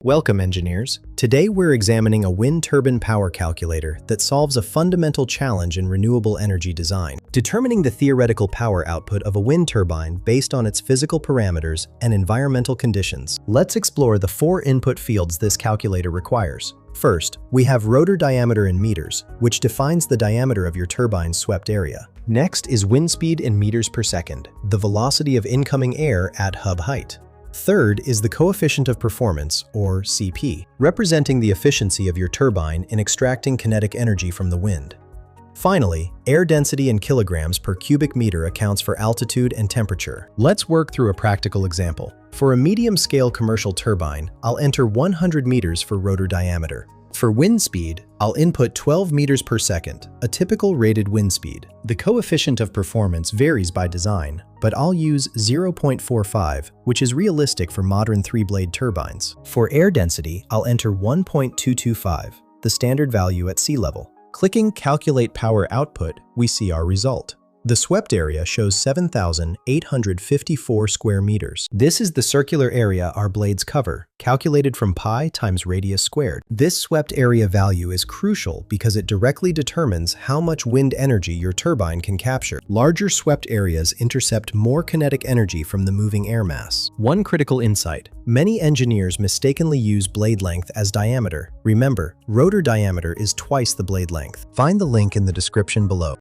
Welcome, engineers. Today we're examining a wind turbine power calculator that solves a fundamental challenge in renewable energy design, determining the theoretical power output of a wind turbine based on its physical parameters and environmental conditions. Let's explore the four input fields this calculator requires. First, we have rotor diameter in meters, which defines the diameter of your turbine's swept area. Next is wind speed in meters per second, the velocity of incoming air at hub height. Third is the coefficient of performance, or CP, representing the efficiency of your turbine in extracting kinetic energy from the wind. Finally, air density in kilograms per cubic meter accounts for altitude and temperature. Let's work through a practical example. For a medium-scale commercial turbine, I'll enter 100 meters for rotor diameter. For wind speed, I'll input 12 meters per second, a typical rated wind speed. The coefficient of performance varies by design, but I'll use 0.45, which is realistic for modern three-blade turbines. For air density, I'll enter 1.225, the standard value at sea level. Clicking Calculate Power Output, we see our result. The swept area shows 7,854 square meters. This is the circular area our blades cover, calculated from pi times radius squared. This swept area value is crucial because it directly determines how much wind energy your turbine can capture. Larger swept areas intercept more kinetic energy from the moving air mass. One critical insight: many engineers mistakenly use blade length as diameter. Remember, rotor diameter is twice the blade length. Find the link in the description below.